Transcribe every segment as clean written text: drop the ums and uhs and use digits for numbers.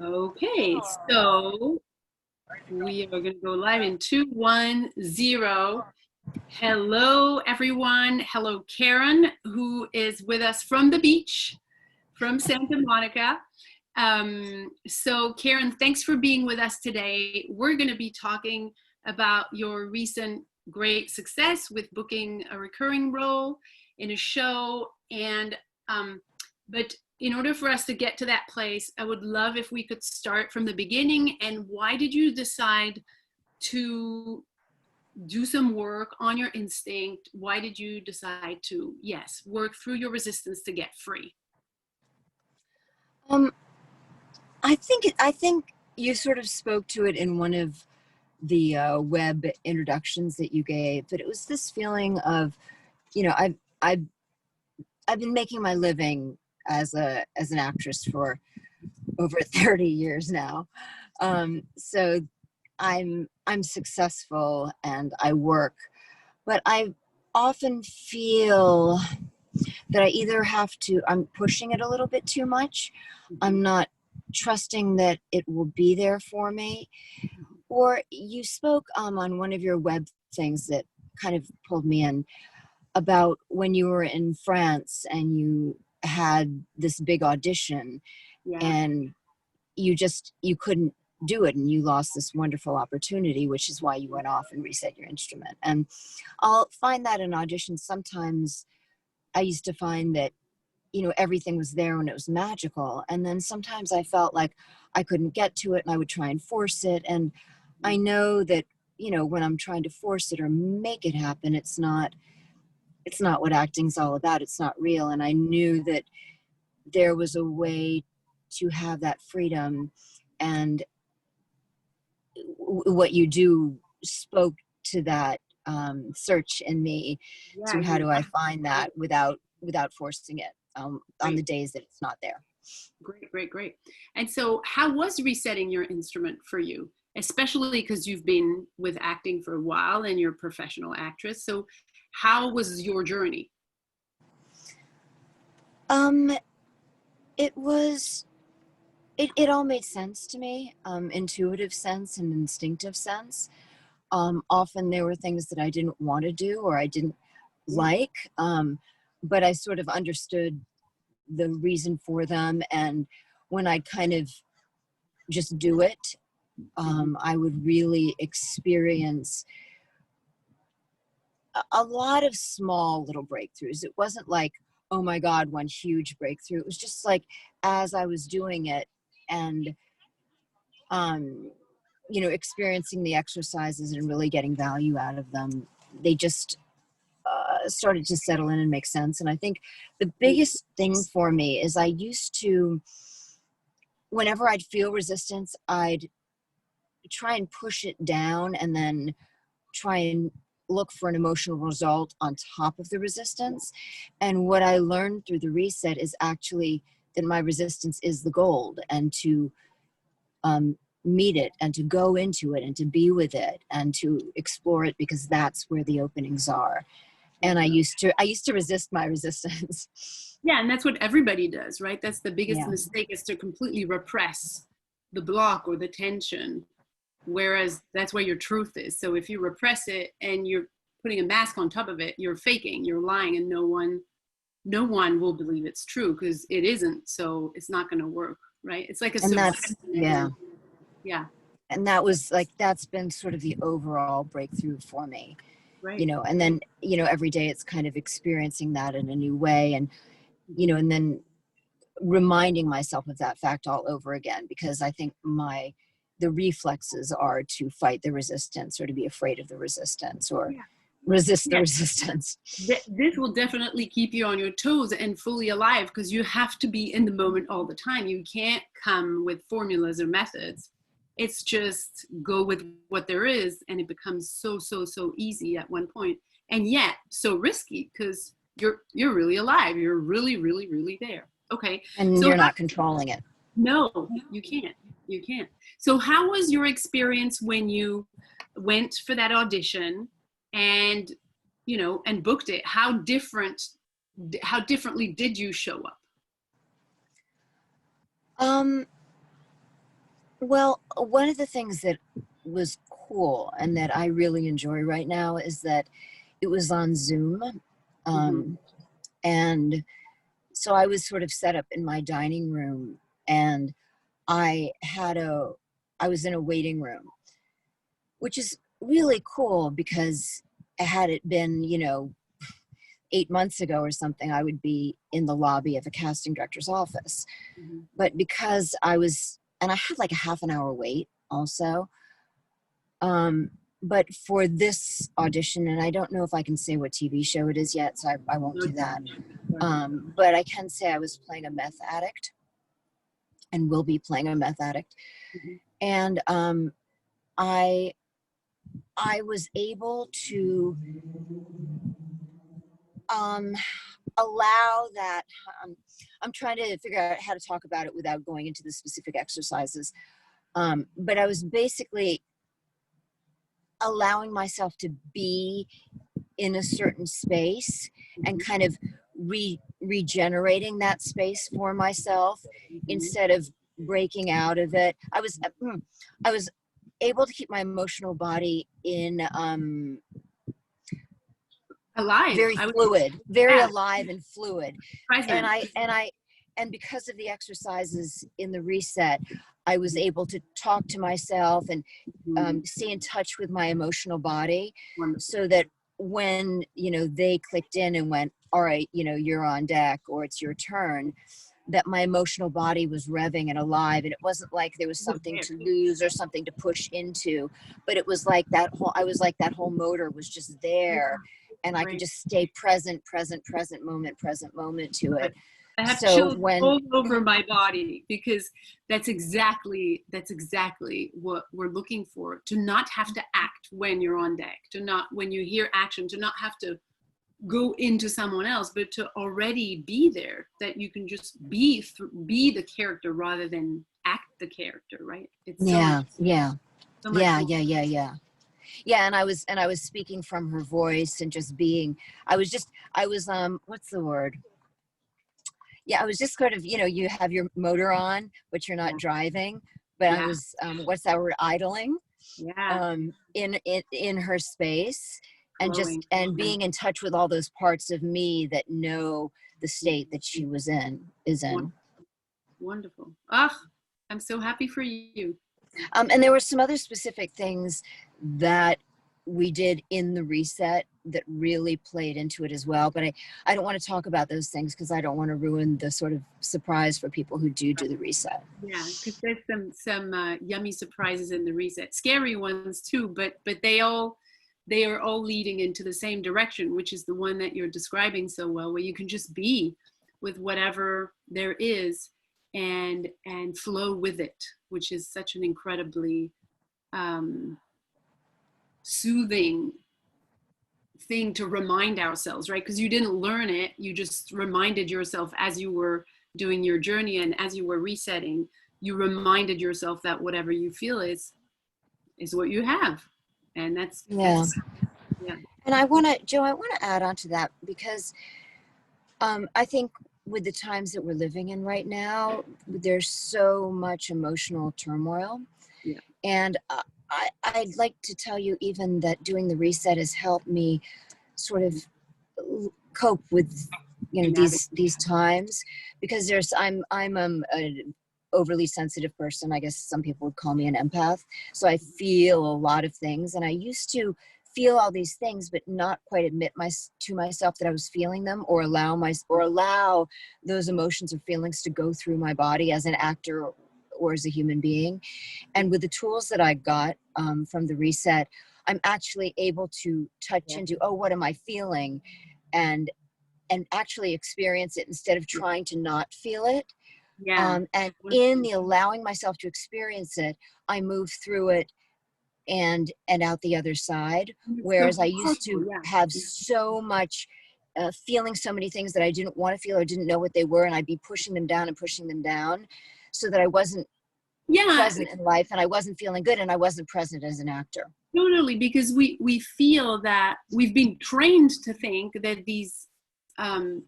Okay, so we are going to go live in 2, 1, 0. Hello, everyone. Hello, Karen, who is with us from the beach, from Santa Monica. So, Karen, thanks for being with us today. We're going to be talking about your recent great success with booking a recurring role in a show. But in order for us to get to that place, I would love if we could start from the beginning. And why did you decide to do some work on your instinct? Why did you decide to, yes, work through your resistance to get free? Um, I think you sort of spoke to it in one of the web introductions that you gave, but it was this feeling of, you know, I've I've been making my living as an actress for over 30 years now. So I'm successful and I work, but I often feel that I either I'm pushing it a little bit too much. I'm not trusting that it will be there for me. Or you spoke on one of your web things that kind of pulled me in about when you were in France and you had this big audition Yeah. and you couldn't do it and you lost this wonderful opportunity, which is why you went off and reset your instrument. And I'll find that in auditions sometimes. I used to find that, everything was there and it was magical. And then sometimes I felt like I couldn't get to it and I would try and force it. And I know that, when I'm trying to force it or make it happen, it's not what acting's all about. It's not real. And I knew that there was a way to have that freedom. And what you do spoke to that search in me to how do I find that without forcing it on the days that it's not there. Great, great, great. And so how was resetting your instrument for you, especially because you've been with acting for a while and you're a professional actress? So how was your journey? It was it all made sense to me, intuitive sense and instinctive sense. Often there were things that I didn't want to do or I didn't like, but I sort of understood the reason for them. And when I kind of just do it, I would really experience a lot of small little breakthroughs. It wasn't like, oh my God, one huge breakthrough. It was just like as I was doing it and, experiencing the exercises and really getting value out of them, they just started to settle in and make sense. And I think the biggest thing for me is I used to, whenever I'd feel resistance, I'd try and push it down and then try and look for an emotional result on top of the resistance. And what I learned through the reset is actually that my resistance is the gold, and to meet it and to go into it and to be with it and to explore it, because that's where the openings are. And I used to resist my resistance. Yeah, and that's what everybody does, right? That's the biggest Yeah. mistake, is to completely repress the block or the tension, whereas that's where your truth is. So if you repress it and you're putting a mask on top of it, you're faking, you're lying, and no one will believe it's true because it isn't. So it's not going to work, right? It's like a And that's, yeah. Yeah. And that's been sort of the overall breakthrough for me. Right. And then, every day it's kind of experiencing that in a new way, and, and then reminding myself of that fact all over again, because I think the reflexes are to fight the resistance or to be afraid of the resistance or resist the resistance. This will definitely keep you on your toes and fully alive, because you have to be in the moment all the time. You can't come with formulas or methods. It's just go with what there is, and it becomes so easy at one point, and yet so risky, because you're really alive. You're really, really, really there. Okay. And so you're not controlling it. No, you can't. You can't. So how was your experience when you went for that audition and, and booked it? How differently did you show up? Well, one of the things that was cool and that I really enjoy right now is that it was on Zoom. Mhm. Um, and so I was sort of set up in my dining room, and I had a, I was in a waiting room, which is really cool because had it been, 8 months ago or something, I would be in the lobby of a casting director's office. Mhm. But because and I had like a half an hour wait also. Um, but for this audition, and I don't know if I can say what TV show it is yet, so I won't No, do that. right. But I can say I was playing a meth addict and will be playing a meth addict. Mhm. And I I was able to um, allow that. Um, I'm trying to figure out how to talk about it without going into the specific exercises. But I was basically allowing myself to be in a certain space and Mhm. kind of regenerating that space for myself Mhm. instead of breaking out of it. I was able to keep my emotional body in Alive. very I was, fluid, very yeah, alive and fluid. And present. and because of the exercises in the reset, I was able to talk to myself and Mhm. stay in touch with my emotional body, Wonderful. so that when they clicked in and went, all right, you're on deck or it's your turn, that my emotional body was revving and alive, and it wasn't like there was something There. to lose or something to push into, but it was like that whole I was like that whole motor was just Yeah, there, and I could great. just stay present moment to I it. I have So chills when all over my body because that's exactly what we're looking for. To not have to act when you're on deck, to not when you hear action, to not have to go into someone else, but to already be there. That you can just be the character rather than act the character. Right? It's yeah yeah so much yeah more. yeah yeah yeah yeah, and I was speaking from her voice and just being, I was what's the word, yeah, I was just sort of, you have your motor on but you're not Yeah, driving, but I yeah, was, what's that word, idling, yeah. in her space, and Flowing. just and being in touch with all those parts of me that know the state that she was in is in. Wonderful. Ah, I'm so happy for you. And there were some other specific things that we did in the reset that really played into it as well. But I don't want to talk about those things because I don't want to ruin the sort of surprise for people who do the reset. Yeah, because there's some yummy surprises in the reset, scary ones too. But they are all leading into the same direction, which is the one that you're describing so well, where you can just be with whatever there is and flow with it, which is such an incredibly um, soothing thing to remind ourselves, right? Because you didn't learn it, you just reminded yourself as you were doing your journey and as you were resetting, you reminded yourself that whatever you feel is what you have, and Yeah. that's yeah. And Joe, I want to add on to that because I think with the times that we're living in right now, there's so much emotional turmoil. Yeah. And I'd like to tell you even that doing the reset has helped me sort of cope with Navigate. these times, because I'm an overly sensitive person. I guess some people would call me an empath, so I feel a lot of things, and I used to feel all these things but not quite admit to myself that I was feeling them, or allow those emotions or feelings to go through my body as an actor or as a human being. And with the tools that I got from the reset, I'm actually able to touch into, oh, what am I feeling, and actually experience it instead of trying to not feel it. Yeah. And in the allowing myself to experience it, I move through it and out the other side. It's so Whereas I used powerful. to Yeah. have so much feeling so many things that I didn't want to feel or didn't know what they were, and I'd be pushing them down and pushing them down, so that I wasn't Yeah, present in life, and I wasn't feeling good, and I wasn't present as an actor. totally, because we feel that we've been trained to think that these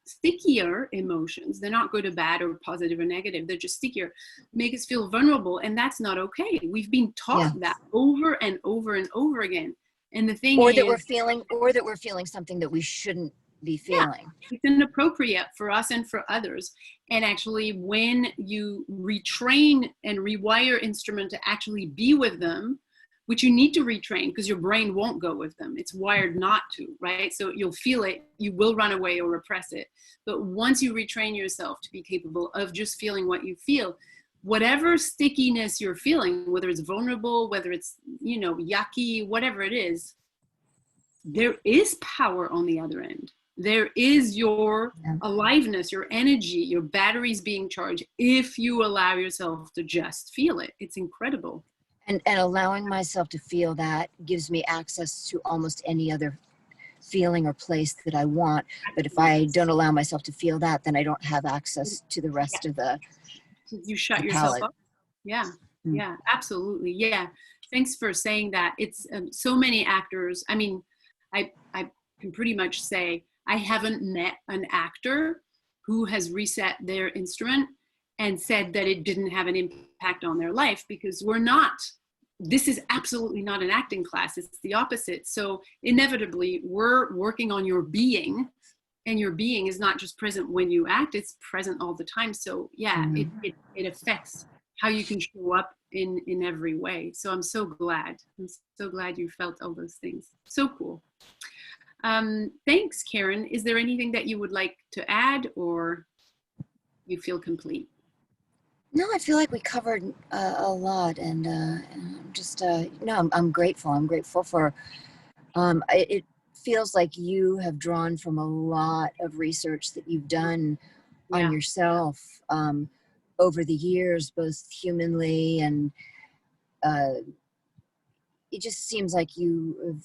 stickier emotions. They're not good or bad or positive or negative. They're just stickier, make us feel vulnerable. And that's not okay. We've been Yeah. taught that over and over and over again. And the thing Or is, that we're feeling something that we shouldn't be yeah, feeling. it's inappropriate for us and for others. And actually, when you retrain and rewire instrument to actually be with them, which you need to retrain because your brain won't go with them. It's wired not to, right? So you'll feel it, you will run away or repress it. But once you retrain yourself to be capable of just feeling what you feel, whatever stickiness you're feeling, whether it's vulnerable, whether it's, yucky, whatever it is, there is power on the other end. There is your aliveness, your energy, your batteries being charged if you allow yourself to just feel it. It's incredible. And allowing myself to feel that gives me access to almost any other feeling or place that I want. But if I don't allow myself to feel that, then I don't have access to the rest of the You shut yourself palette. up. Yeah, yeah, absolutely. Yeah. Thanks for saying that. It's so many actors. I mean, I can pretty much say I haven't met an actor who has reset their instrument and said that it didn't have an impact on their life, because this is absolutely not an acting class. It's the opposite. So inevitably, we're working on your being, and your being is not just present when you act, it's present all the time. So yeah, it affects how you can show up in every way. So I'm so glad you felt all those things. So cool. Thanks, Karen. Is there anything that you would like to add, or you feel complete? No, I feel like we covered a lot, and I'm just no, I'm grateful. I'm grateful for. It feels like you have drawn from a lot of research that you've done on Yeah. yourself over the years, both humanly and it just seems like you have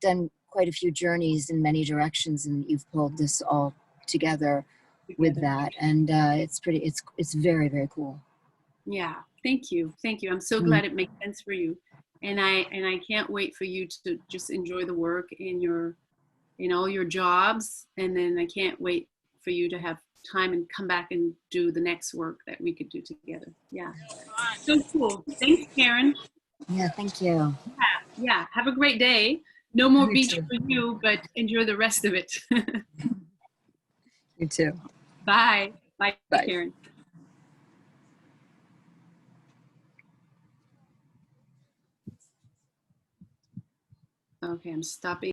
done quite a few journeys in many directions, and you've pulled this all together with that, and it's very, very cool. Yeah, thank you. I'm so glad it makes sense for you. And I can't wait for you to just enjoy the work in all your jobs. And then I can't wait for you to have time and come back and do the next work that we could do together. Yeah. So cool. Thanks, Karen. Yeah, thank you. Yeah. Have a great day. No more You beach too. for you, but enjoy the rest of it. You too. Bye. Bye, Bye. Karen. Okay, I'm stopping.